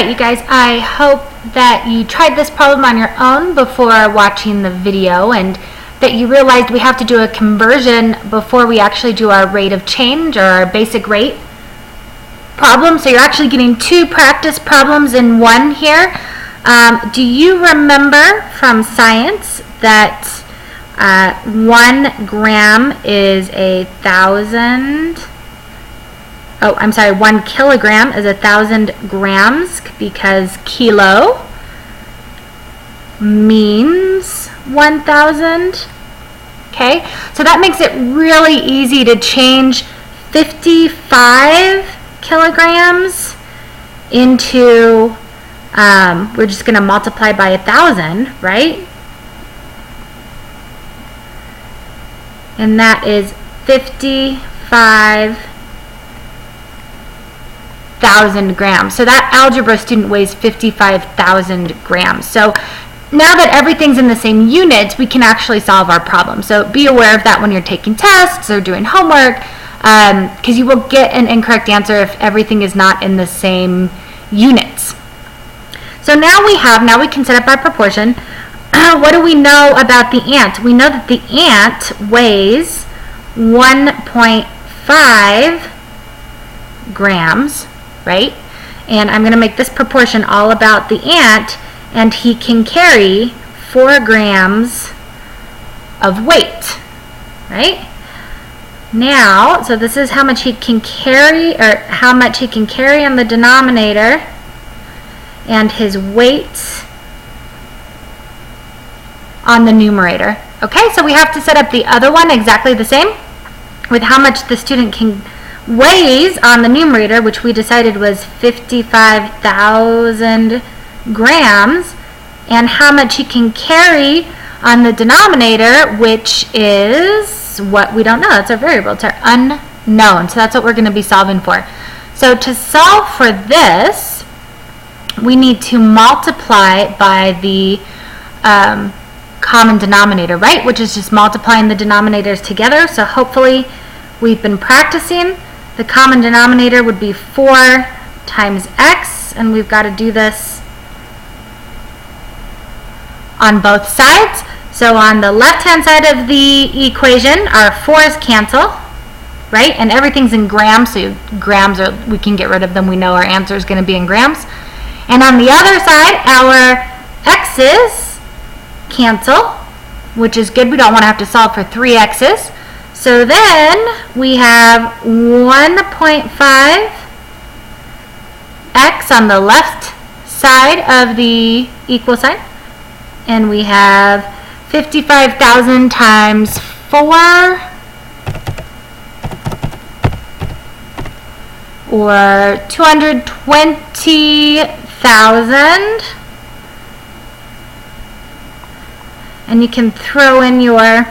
right, you guys, I hope that you tried this problem on your own before watching the video and that you realized we have to do a conversion before we actually do our rate of change or our basic rate problem. So you're actually getting two practice problems in one here. Do you remember from science that 1 gram is 1,000? Oh, I'm sorry, 1 kilogram is 1,000 grams because kilo means 1,000. Okay, so that makes it really easy to change 55 kilograms into, we're just going to multiply by 1,000, right? And that is 55,000 grams. So that algebra student weighs 55,000 grams. So now that everything's in the same units, we can actually solve our problem. So be aware of that when you're taking tests or doing homework, because you will get an incorrect answer if everything is not in the same units. So now we can set up our proportion. What do we know about the ant? We know that the ant weighs 1.5 grams, right? And I'm going to make this proportion all about the ant, and he can carry 4 grams of weight, right? Now, so this is how much he can carry, or how much he can carry on the denominator, and his weight on the numerator. Okay, so we have to set up the other one exactly the same with how much the student can weighs on the numerator, which we decided was 55,000 grams, and how much he can carry on the denominator, which is what we don't know. It's our variable. It's our unknown. So that's what we're going to be solving for. So to solve for this, we need to multiply by the common denominator, right? Which is just multiplying the denominators together. So hopefully we've been practicing. The common denominator would be 4 times x, and we've got to do this on both sides. So on the left-hand side of the equation, our 4's cancel, right? And everything's in grams, so grams we can get rid of them. We know our answer is going to be in grams. And on the other side, our x's cancel, which is good. We don't want to have to solve for 3 x's. So then we have 1.5 x on the left side of the equal sign, and we have 55,000 times 4, or 220,000. And you can throw in your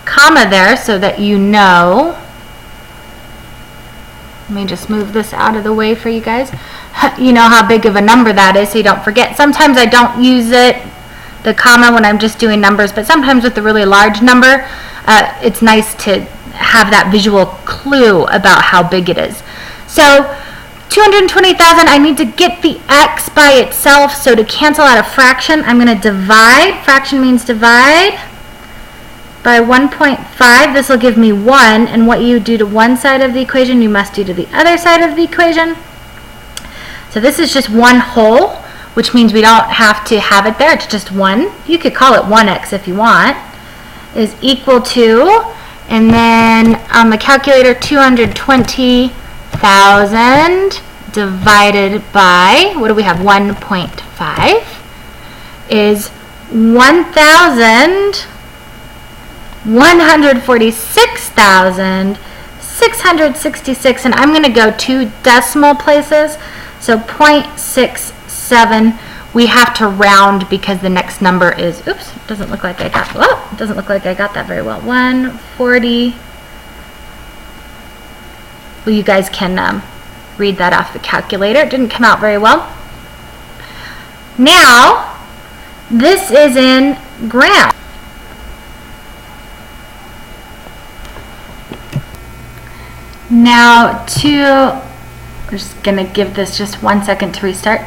comma there so that you know. Let me just move this out of the way for you guys. You know how big of a number that is, so you don't forget. Sometimes I don't use the comma when I'm just doing numbers, but sometimes with a really large number, it's nice to have that visual clue about how big it is. So 220,000, I need to get the x by itself, so to cancel out a fraction, I'm going to divide. Fraction means divide by 1.5. This will give me 1, and what you do to one side of the equation, you must do to the other side of the equation. So this is just 1 whole, which means we don't have to have it there. It's just 1. You could call it 1x if you want, is equal to, and then on the calculator, 220,000 divided by, what do we have, 1.5, is 146,666, and I'm going to go 2 decimal places, so 0.67. We have to round because the next number is, oops, doesn't look like I got, oh, doesn't look like I got that very well. 140. Well, you guys can read that off the calculator. It didn't come out very well. Now, this is in grams. Now, to We're just going to give this just 1 second to restart.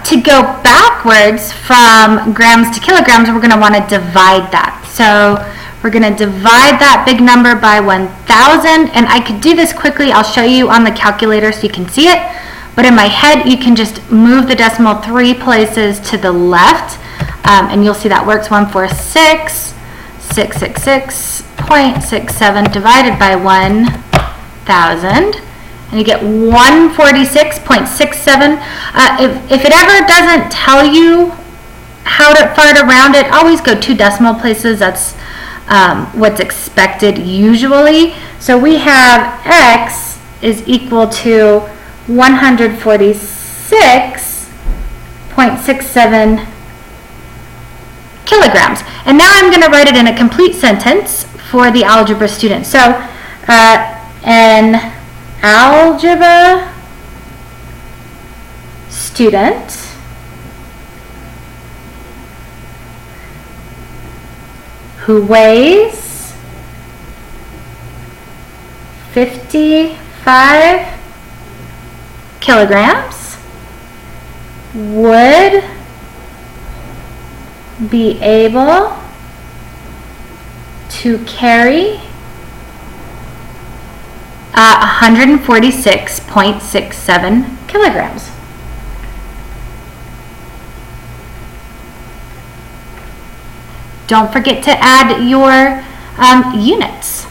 To go backwards from grams to kilograms, we're going to want to divide that. So we're going to divide that big number by 1,000, and I could do this quickly. I'll show you on the calculator so you can see it. But in my head, you can just move the decimal 3 places to the left, and you'll see that works. 146,666.67 divided by 1,000. And you get 146.67. If it ever doesn't tell you how to fart around it, always go 2 decimal places. That's what's expected usually. So we have X is equal to 146.67 kilograms. And now I'm going to write it in a complete sentence for the algebra student. So an algebra student who weighs 55 kilograms would be able to carry 146.67 kilograms. Don't forget to add your units.